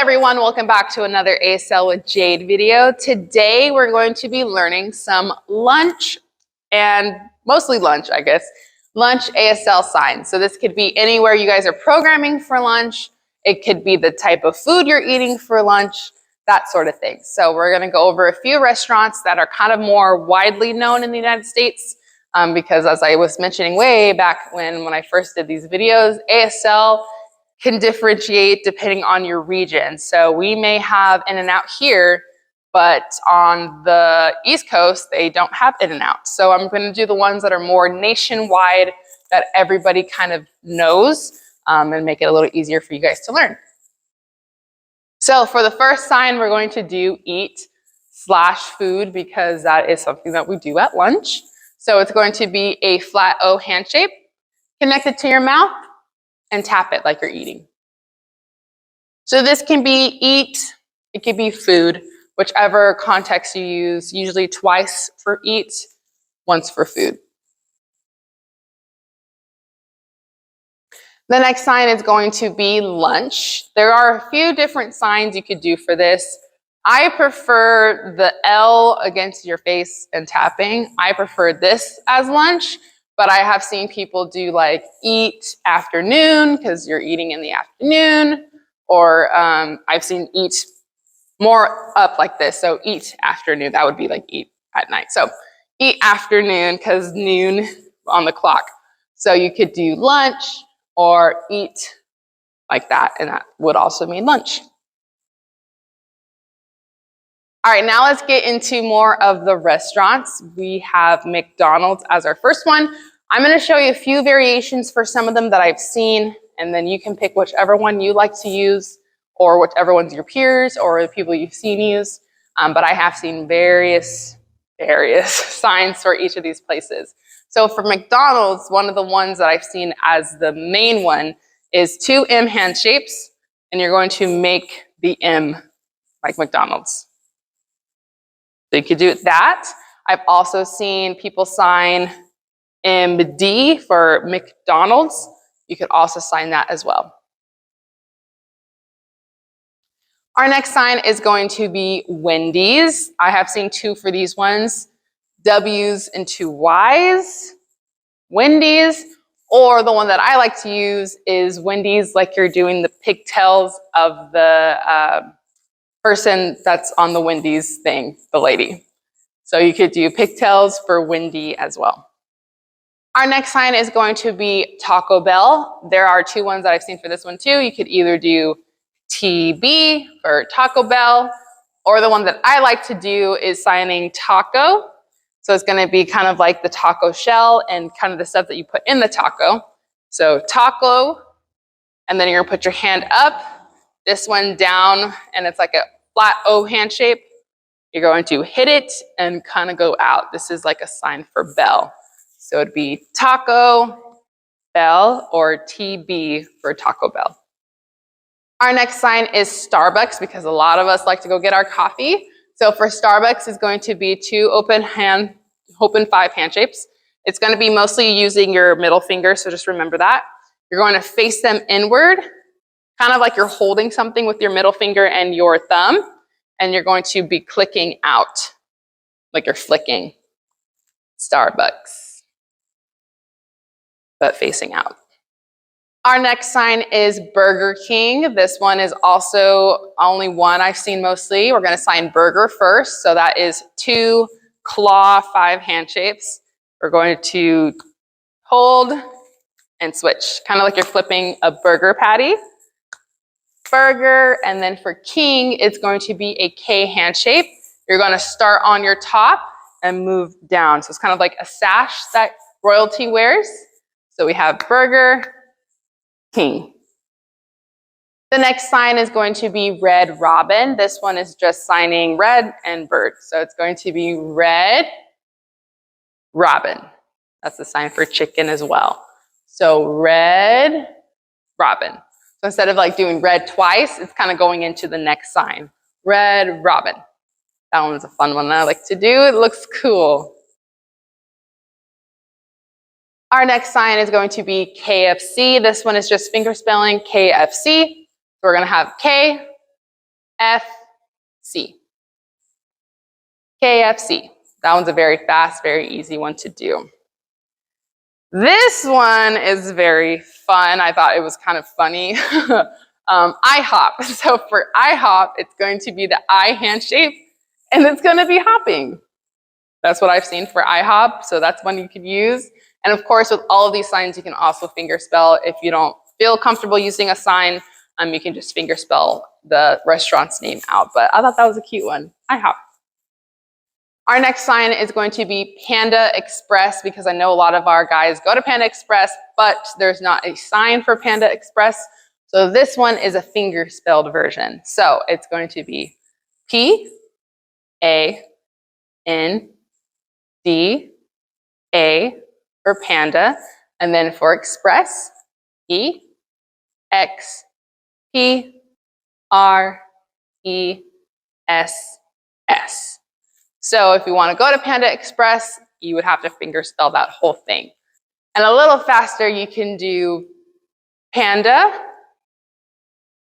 everyone, welcome back to another ASL with Jade video. Today we're going to be learning some lunch and mostly lunch, I guess, lunch ASL signs. So this could be anywhere you guys are programming for lunch. It could be the type of food you're eating for lunch, that sort of thing. So we're going to go over a few restaurants that are kind of more widely known in the United States because as I was mentioning way back when I first did these videos, ASL can differentiate depending on your region. So we may have In-N-Out here, but on the East Coast, they don't have In-N-Out. So I'm going to do the ones that are more nationwide that everybody kind of knows and make it a little easier for you guys to learn. So for the first sign, we're going to do eat/food because that is something that we do at lunch. So it's going to be a flat O hand shape connected to your mouth and tap it like you're eating. So this can be eat, it could be food, whichever context you use, usually twice for eat, once for food. The next sign is going to be lunch. There are a few different signs you could do for this. I prefer the L against your face and tapping. I prefer this as lunch, but I have seen people do like eat afternoon because you're eating in the afternoon, or I've seen eat more up like this. So eat afternoon, that would be like eat at night. So eat afternoon because noon on the clock. So you could do lunch or eat like that, and that would also mean lunch. All right, now let's get into more of the restaurants. We have McDonald's as our first one. I'm going to show you a few variations for some of them that I've seen, and then you can pick whichever one you like to use or whichever one's your peers or the people you've seen use. But I have seen various signs for each of these places. So for McDonald's, one of the ones that I've seen as the main one is 2 M hand shapes, and you're going to make the M like McDonald's. So you could do that. I've also seen people sign MD for McDonald's. You could also sign that as well. Our next sign is going to be Wendy's. I have seen 2 for these ones, W's and 2 Y's. Wendy's, or the one that I like to use is Wendy's, like you're doing the pigtails of the person that's on the Wendy's thing, the lady. So you could do pigtails for Wendy as well. Our next sign is going to be Taco Bell. There are 2 ones that I've seen for this one too. You could either do TB for Taco Bell, or the one that I like to do is signing taco. So it's going to be kind of like the taco shell and kind of the stuff that you put in the taco. So taco, and then you're going to put your hand up, this one down, and it's like a flat O hand shape. You're going to hit it and kind of go out. This is like a sign for bell. So it'd be Taco Bell or TB for Taco Bell. Our next sign is Starbucks because a lot of us like to go get our coffee. So for Starbucks, it's going to be 2 open 5 hand shapes. It's going to be mostly using your middle finger, so just remember that. You're going to face them inward, kind of like you're holding something with your middle finger and your thumb, and you're going to be clicking out, like you're flicking. Starbucks, but facing out. Our next sign is Burger King. This one is also only one I've seen mostly. We're going to sign burger first. So that is 2 claw 5 hand shapes. We're going to hold and switch, kind of like you're flipping a burger patty. Burger, and then for King, it's going to be a K hand shape. You're going to start on your top and move down. So it's kind of like a sash that royalty wears. So we have Burger King. The next sign is going to be Red Robin. This one is just signing red and bird. So it's going to be Red Robin. That's the sign for chicken as well. So Red Robin. So instead of like doing red twice, it's kind of going into the next sign. Red Robin. That one's a fun one that I like to do. It looks cool. Our next sign is going to be KFC. This one is just finger spelling KFC. We're going to have K, KFC. That one's a very fast, very easy one to do. This one is very fun. I thought it was kind of funny. IHOP. So for IHOP, it's going to be the I hand shape, and it's going to be hopping. That's what I've seen for IHOP, so that's one you could use. And of course, with all of these signs, you can also finger spell. If you don't feel comfortable using a sign, you can just finger spell the restaurant's name out. But I thought that was a cute one, IHOP. Our next sign is going to be Panda Express, because I know a lot of our guys go to Panda Express, but there's not a sign for Panda Express. So this one is a finger spelled version. So it's going to be P-A-N-D-A for panda, and then for express, E-X-P-R-E-S-S. So if you want to go to Panda Express, you would have to finger spell that whole thing. And a little faster, you can do Panda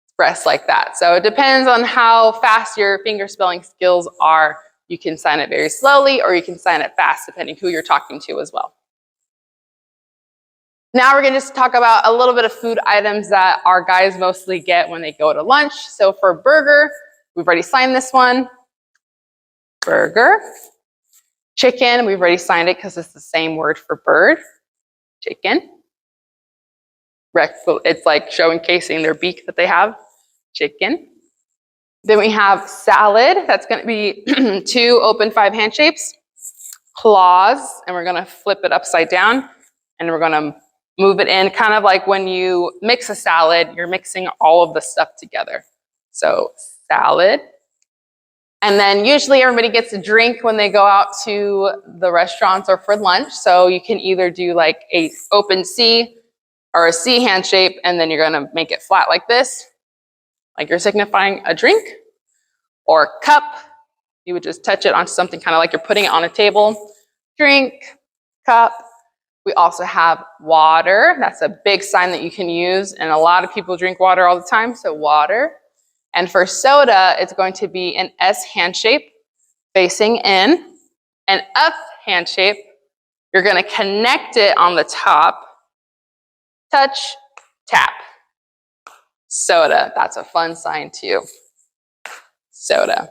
Express like that. So it depends on how fast your finger spelling skills are. You can sign it very slowly, or you can sign it fast, depending who you're talking to as well. Now we're going to just talk about a little bit of food items that our guys mostly get when they go to lunch. So for burger, we've already signed this one. Burger. Chicken, we've already signed it because it's the same word for bird. Chicken. It's like showcasing their beak that they have. Chicken. Then we have salad. That's going to be 2 open 5 hand shapes. Claws, and we're going to flip it upside down, and we're going to move it in, kind of like when you mix a salad, you're mixing all of the stuff together. So salad. And then usually everybody gets a drink when they go out to the restaurants or for lunch. So you can either do like a open C or a C hand shape, and then you're gonna make it flat like this, like you're signifying a drink. Or cup, you would just touch it on something kind of like you're putting it on a table. Drink, cup. We also have water. That's a big sign that you can use, and a lot of people drink water all the time, so water. And for soda, it's going to be an S hand shape facing in, an up hand shape. You're going to connect it on the top, touch, tap. Soda, that's a fun sign too. Soda.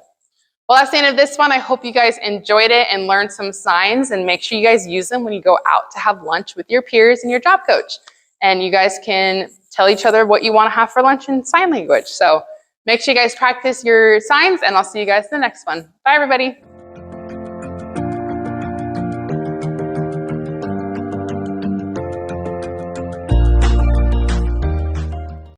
Well, that's the end of this one. I hope you guys enjoyed it and learned some signs, and make sure you guys use them when you go out to have lunch with your peers and your job coach. And you guys can tell each other what you want to have for lunch in sign language. So make sure you guys practice your signs, and I'll see you guys in the next one. Bye, everybody.